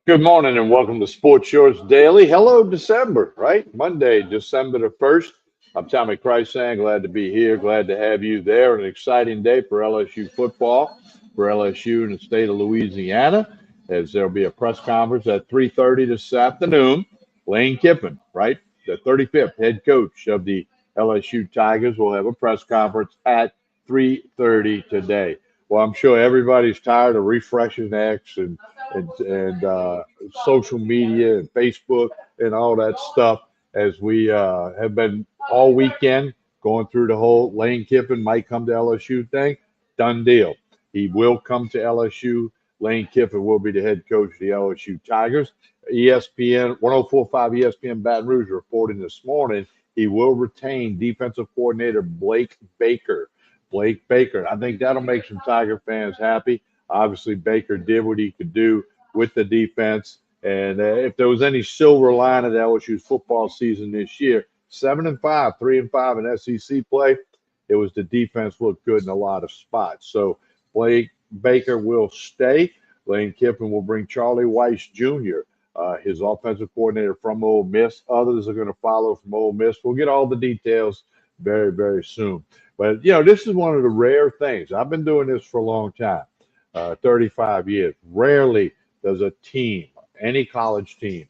Good morning and welcome to Sports Shorts Daily. Hello, December, right? Monday, December the 1st. I'm Tommy Chrisang. Glad to be here. Glad to have you there. An exciting day for LSU football, for LSU in the state of Louisiana, as there'll be a press conference at 3:30 this afternoon. Lane Kiffin, right? The 35th head coach of the LSU Tigers will have a press conference at 3:30 today. Well, I'm sure everybody's tired of refreshing X and social media and Facebook and all that stuff as we have been all weekend going through the whole Lane Kiffin might come to LSU thing. Done deal. He will come to LSU. Lane Kiffin will be the head coach of the LSU Tigers. ESPN 1045 ESPN Baton Rouge reporting this morning he will retain defensive coordinator Blake Baker. Blake Baker. I think that'll make some Tiger fans happy. Obviously, Baker did what he could do with the defense. And if there was any silver lining to LSU's football season this year, 7-5, 3-5 in SEC play, it was the defense looked good in a lot of spots. So Blake Baker will stay. Lane Kiffin will bring Charlie Weiss Jr., his offensive coordinator from Ole Miss. Others are going to follow from Ole Miss. We'll get all the details very, very soon. But, this is one of the rare things. I've been doing this for a long time, 35 years. Rarely does a team, any college team,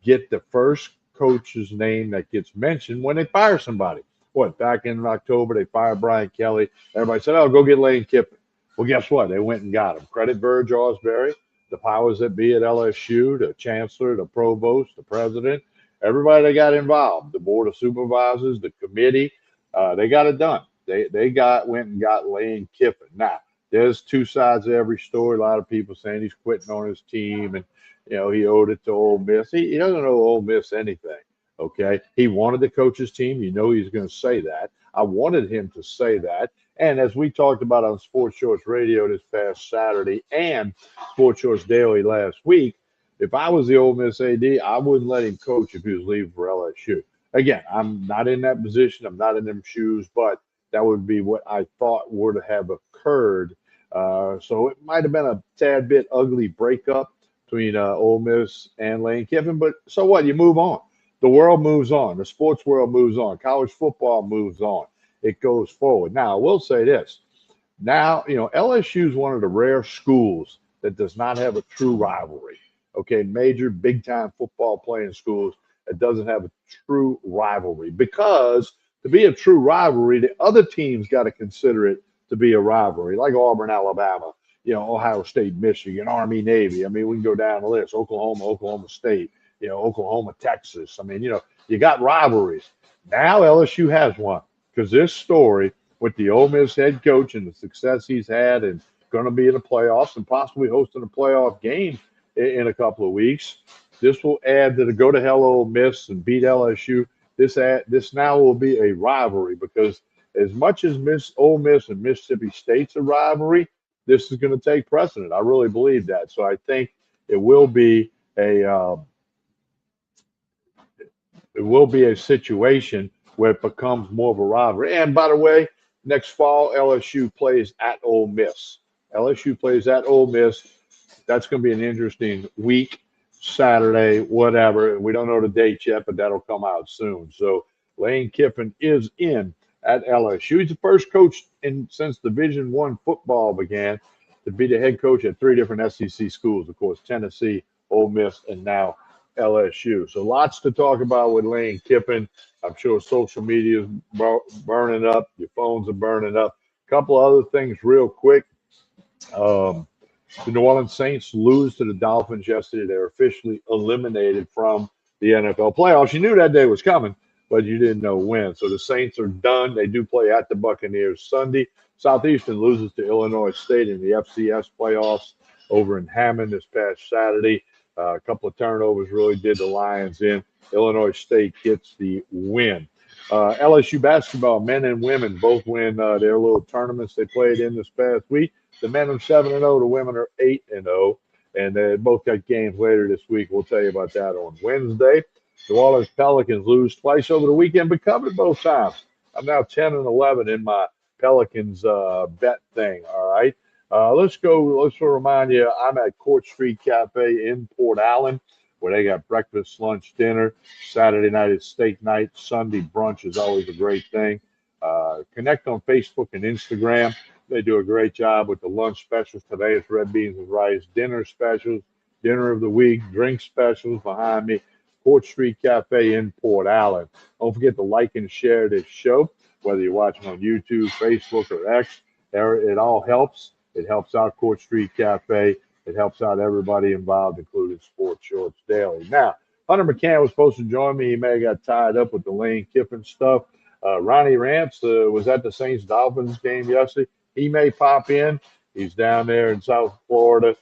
get the first coach's name that gets mentioned when they fire somebody. Back in October, they fired Brian Kelly. Everybody said, oh, go get Lane Kiffin. Well, guess what? They went and got him. Credit Verge Osbury, the powers that be at LSU, the chancellor, the provost, the president, everybody that got involved, the board of supervisors, the committee, they got it done. They went and got Lane Kiffin. Now, there's two sides of every story. A lot of people saying he's quitting on his team and, he owed it to Ole Miss. He doesn't owe Ole Miss anything, okay? He wanted to coach his team. He's going to say that. I wanted him to say that. And as we talked about on Sports Shorts Radio this past Saturday and Sports Shorts Daily last week, if I was the Ole Miss AD, I wouldn't let him coach if he was leaving for LSU. Again, I'm not in that position. I'm not in them shoes, but that would be what I thought would have occurred. So it might have been a tad bit ugly breakup between Ole Miss and Lane Kiffin, but so what? You move on. The world moves on. The sports world moves on. College football moves on. It goes forward. Now, I will say this. Now, LSU is one of the rare schools that does not have a true rivalry. Okay, major big-time football playing schools that doesn't have a true rivalry because to be a true rivalry, the other teams got to consider it to be a rivalry, like Auburn, Alabama, Ohio State, Michigan, Army, Navy. I mean, we can go down the list. Oklahoma, Oklahoma State, Oklahoma, Texas. I mean, you got rivalries. Now LSU has one because this story with the Ole Miss head coach and the success he's had and going to be in the playoffs and possibly hosting a playoff game in a couple of weeks, this will add to the go to hell Ole Miss and beat LSU. This now will be a rivalry because as much as Ole Miss and Mississippi State's a rivalry, this is going to take precedent. I really believe that. So I think it will be a situation where it becomes more of a rivalry. And by the way, next fall LSU plays at Ole Miss. LSU plays at Ole Miss. That's going to be an interesting week. Saturday, whatever. We don't know the date yet, but that'll come out soon. So Lane Kiffin is in at LSU. He's the first coach since Division I football began to be the head coach at three different SEC schools, of course, Tennessee, Ole Miss, and now LSU. So lots to talk about with Lane Kiffin. I'm sure social media is burning up. Your phones are burning up. A couple other things real quick. The New Orleans Saints lose to the Dolphins yesterday. They're officially eliminated from the NFL playoffs. You knew that day was coming, but you didn't know when. So the Saints are done. They do play at the Buccaneers Sunday. Southeastern loses to Illinois State in the FCS playoffs over in Hammond this past Saturday. A couple of turnovers really did the Lions in. Illinois State gets the win. LSU basketball, men and women, both win their little tournaments they played in this past week. The men are 7-0. The women are 8-0. And they both got games later this week. We'll tell you about that on Wednesday. New Orleans Pelicans lose twice over the weekend, but covered both times. I'm now 10-11 in my Pelicans bet thing, all right? Let's remind you, I'm at Court Street Cafe in Port Allen, where they got breakfast, lunch, dinner. Saturday night is steak night. Sunday brunch is always a great thing. Connect on Facebook and Instagram. They do a great job with the lunch specials. Today it's red beans and rice. Dinner specials, dinner of the week, drink specials behind me. Court Street Cafe in Port Allen. Don't forget to like and share this show, whether you're watching on YouTube, Facebook, or X. It all helps. It helps out Court Street Cafe. It helps out everybody involved, including Sports Shorts Daily. Now, Hunter McCann was supposed to join me. He may have got tied up with the Lane Kiffin stuff. Ronnie Rance was at the Saints Dolphins game yesterday. He may pop in. He's down there in South Florida,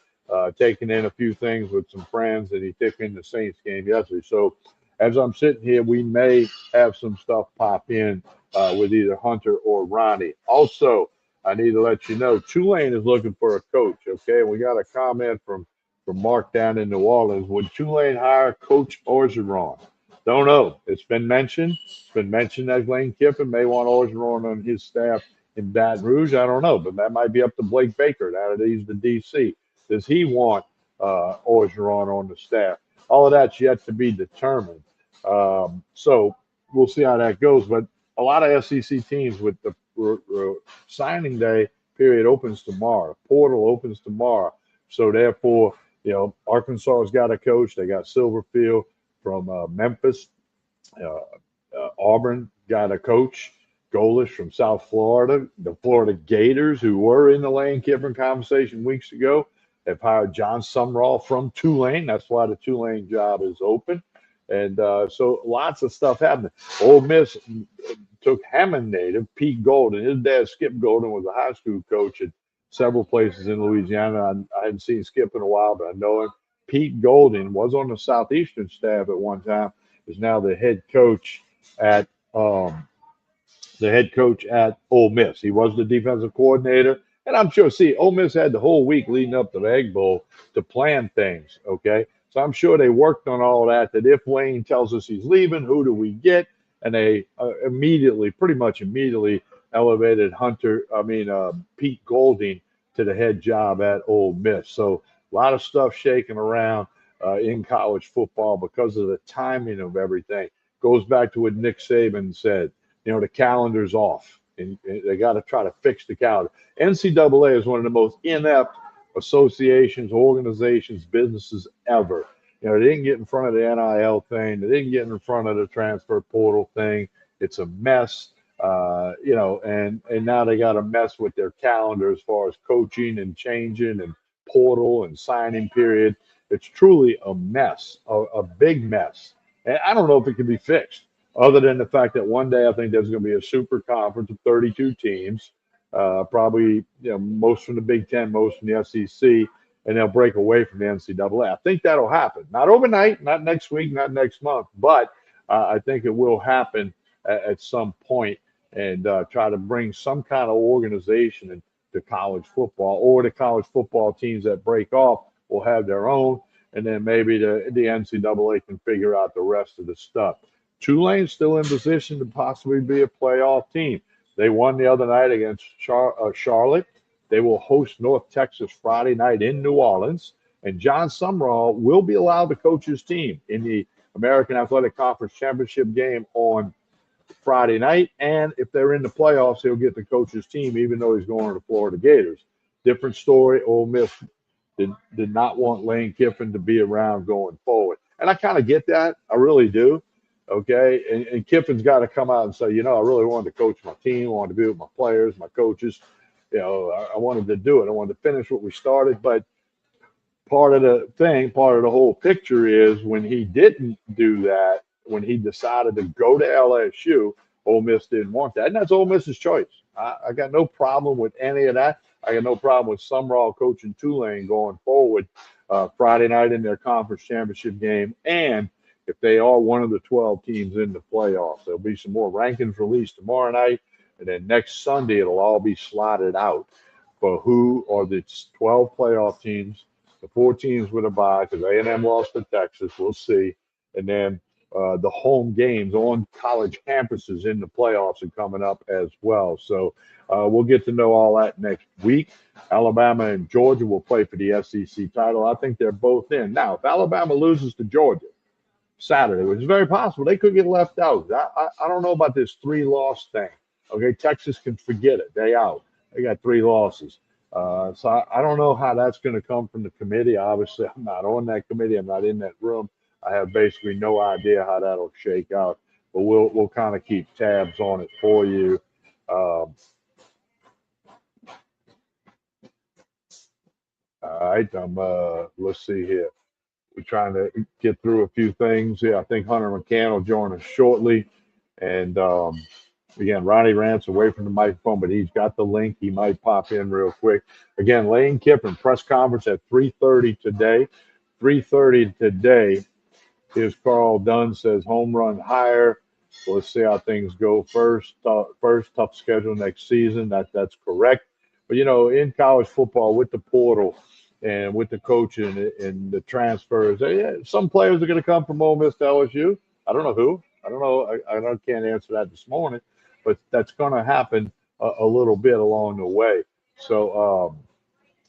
taking in a few things with some friends, and he took in the Saints game yesterday. So as I'm sitting here, we may have some stuff pop in with either Hunter or Ronnie. Also, I need to let you know Tulane is looking for a coach. Okay, we got a comment from Mark down in New Orleans. Would Tulane hire Coach Orgeron? Don't know. It's been mentioned. It's been mentioned that Lane Kiffin may want Orgeron on his staff in Baton Rouge. I don't know, but that might be up to Blake Baker. Now that he's the DC, does he want Orgeron on the staff? All of that's yet to be determined. So we'll see how that goes. But a lot of SEC teams with the signing day period opens tomorrow. Portal opens tomorrow. So therefore, Arkansas has got a coach. They got Silverfield from Memphis. Auburn got a coach. Golish from South Florida. The Florida Gators, who were in the Lane Kiffin conversation weeks ago, have hired John Sumrall from Tulane. That's why the Tulane job is open. And so lots of stuff happening. Ole Miss took Hammond native Pete Golden. His dad, Skip Golden, was a high school coach at several places in Louisiana. I hadn't seen Skip in a while, but I know him. Pete Golden was on the Southeastern staff at one time. Is now the head coach at Ole Miss. He was the defensive coordinator. And I'm sure, Ole Miss had the whole week leading up to the Egg Bowl to plan things, okay? So I'm sure they worked on all that if Lane tells us he's leaving, who do we get? And they pretty much immediately elevated Pete Golding to the head job at Ole Miss. So a lot of stuff shaking around in college football because of the timing of everything. Goes back to what Nick Saban said. The calendar's off, and they got to try to fix the calendar. NCAA is one of the most inept associations, organizations, businesses ever. They didn't get in front of the NIL thing. They didn't get in front of the transfer portal thing. It's a mess, and now they got a mess with their calendar as far as coaching and changing and portal and signing period. It's truly a mess, a big mess. And I don't know if it can be fixed, other than the fact that one day I think there's going to be a super conference of 32 teams, probably most from the Big Ten, most from the SEC, and they'll break away from the NCAA. I think that'll happen. Not overnight, not next week, not next month, but I think it will happen at some point and try to bring some kind of organization into college football, or the college football teams that break off will have their own, and then maybe the NCAA can figure out the rest of the stuff. Tulane's still in position to possibly be a playoff team. They won the other night against Charlotte. They will host North Texas Friday night in New Orleans. And John Sumrall will be allowed to coach his team in the American Athletic Conference Championship game on Friday night. And if they're in the playoffs, he'll get to coach his team, even though he's going to the Florida Gators. Different story. Ole Miss did not want Lane Kiffin to be around going forward. And I kind of get that. I really do. Okay, and Kiffin's got to come out and say, I really wanted to coach my team, I wanted to be with my players, my coaches. I wanted to do it. I wanted to finish what we started. But part of the whole picture is when he didn't do that, when he decided to go to LSU, Ole Miss didn't want that. And that's Ole Miss's choice. I got no problem with any of that. I got no problem with Sumrall coaching Tulane going forward Friday night in their conference championship game. And if they are one of the 12 teams in the playoffs, there'll be some more rankings released tomorrow night. And then next Sunday, it'll all be slotted out for who are the 12 playoff teams, the 4 teams with a bye, because A&M lost to Texas. We'll see. And then the home games on college campuses in the playoffs are coming up as well. So we'll get to know all that next week. Alabama and Georgia will play for the SEC title. I think they're both in. Now, if Alabama loses to Georgia Saturday, which is very possible, they could get left out. I don't know about this 3-loss thing. Okay, Texas can forget it. They out. They got 3 losses. So I don't know how that's going to come from the committee. Obviously, I'm not on that committee. I'm not in that room. I have basically no idea how that'll shake out. But we'll kind of keep tabs on it for you. All right. Let's see here. We're trying to get through a few things here. I think Hunter McCann will join us shortly. And again, Ronnie Rant's away from the microphone, but he's got the link. He might pop in real quick. Again, Lane Kiffin, press conference at 3:30 today. 3:30 today. Here's Carl Dunn says home run higher. Let's see how things go first. First tough schedule next season. That's correct. But in college football with the portal and with the coaching and the transfers, some players are going to come from Ole Miss to LSU. I don't know who. I don't know. I can't answer that this morning, but that's going to happen a little bit along the way. So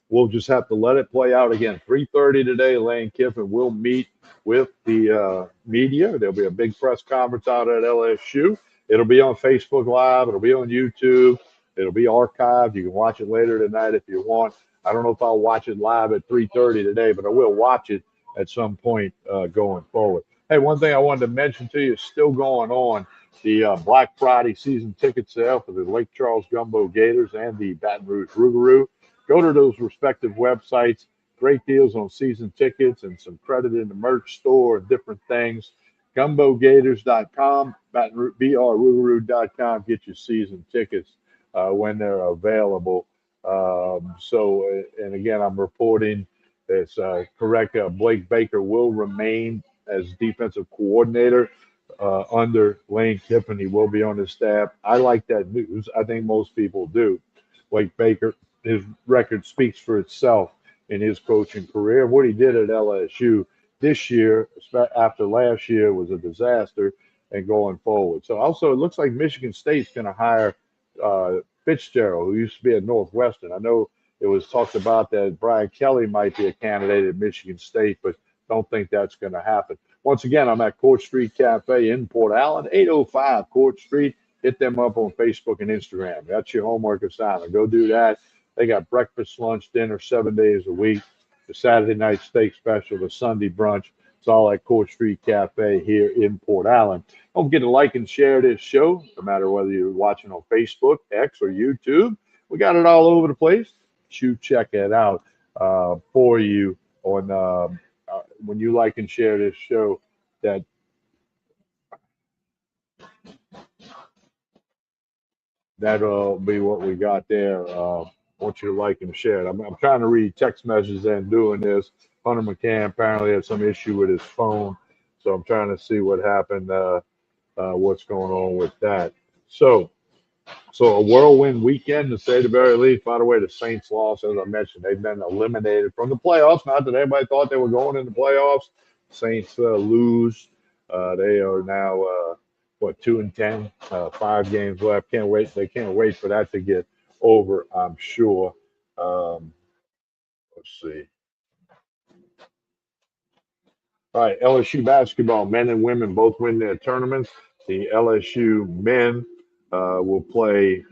we'll just have to let it play out. Again, 3:30 today, Lane Kiffin will meet with the media. There'll be a big press conference out at LSU. It'll be on Facebook Live. It'll be on YouTube. It'll be archived. You can watch it later tonight if you want. I don't know if I'll watch it live at 3:30 today, but I will watch it at some point going forward. Hey, one thing I wanted to mention to you is still going on. The Black Friday season ticket sale for the Lake Charles Gumbo Gators and the Baton Rouge Rougarou. Go to those respective websites. Great deals on season tickets and some credit in the merch store and different things. GumboGators.com, BRRougarou.com. Get your season tickets when they're available. And again, I'm reporting it's correct. Blake Baker will remain as defensive coordinator under Lane Kiffin. He will be on the staff. I like that news. I think most people do. Blake Baker, his record speaks for itself in his coaching career. What he did at LSU this year, after last year, was a disaster and going forward. So also, it looks like Michigan State's going to hire Fitzgerald, who used to be at Northwestern. I know it was talked about that Brian Kelly might be a candidate at Michigan State, but don't think that's going to happen. Once again, I'm at Court Street Cafe in Port Allen, 805 Court Street. Hit them up on Facebook and Instagram. That's your homework assignment. Go do that. They got breakfast, lunch, dinner 7 days a week. The Saturday night steak special, the Sunday brunch. It's all at Court Street Cafe here in Port Allen. Don't forget to like and share this show, no matter whether you're watching on Facebook, X, or YouTube. We got it all over the place. You check it out for you on when you like and share this show. That'll be what we got there. I want you to like and share it. I'm trying to read text messages and doing this. Hunter McCann apparently had some issue with his phone, so I'm trying to see what happened, what's going on with that. So a whirlwind weekend, to say the very least. By the way, the Saints lost, as I mentioned. They've been eliminated from the playoffs. Not that anybody thought they were going in the playoffs. Saints lose. They are now 2-10, 5 games left. Can't wait. They can't wait for that to get over, I'm sure. Let's see. All right, LSU basketball, men and women both win their tournaments. The LSU men will play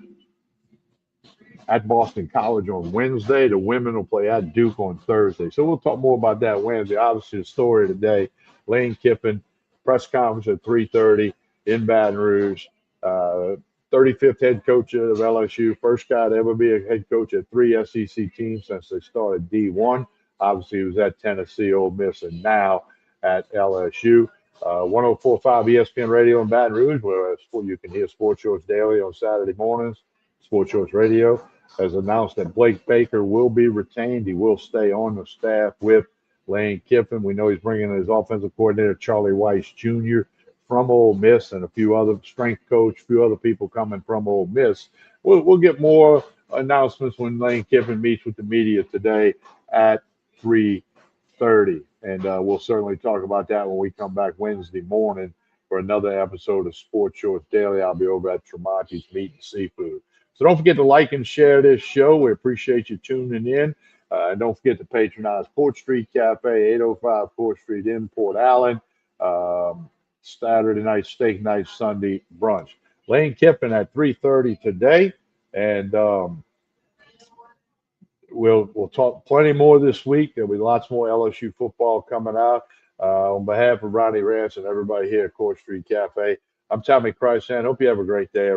at Boston College on Wednesday. The women will play at Duke on Thursday. So we'll talk more about that Wednesday. Obviously, the story today, Lane Kiffin, press conference at 3:30 in Baton Rouge. 35th head coach of LSU, first guy to ever be a head coach at 3 SEC teams since they started D1. Obviously, he was at Tennessee, Ole Miss, and now at LSU. 104.5 ESPN Radio in Baton Rouge, where you can hear Sports Shorts Daily on Saturday mornings. Sports Shorts Radio has announced that Blake Baker will be retained. He will stay on the staff with Lane Kiffin. We know he's bringing in his offensive coordinator, Charlie Weiss Jr., from Ole Miss, and a few other strength coach, a few other people coming from Ole Miss. We'll get more announcements when Lane Kiffin meets with the media today at 3:30. And we'll certainly talk about that when we come back Wednesday morning for another episode of Sports Shorts Daily. I'll be over at Tremonti's Meat and Seafood. So don't forget to like and share this show. We appreciate you tuning in. And don't forget to patronize Port Street Cafe, 805 Port Street in Port Allen. Saturday night steak night, Sunday brunch. Lane Kiffin at 3:30 today, and we'll talk plenty more this week. There'll be lots more LSU football coming out. On behalf of Ronnie Rance and everybody here at Court Street Cafe, I'm Tommy Chrysan. Hope you have a great day.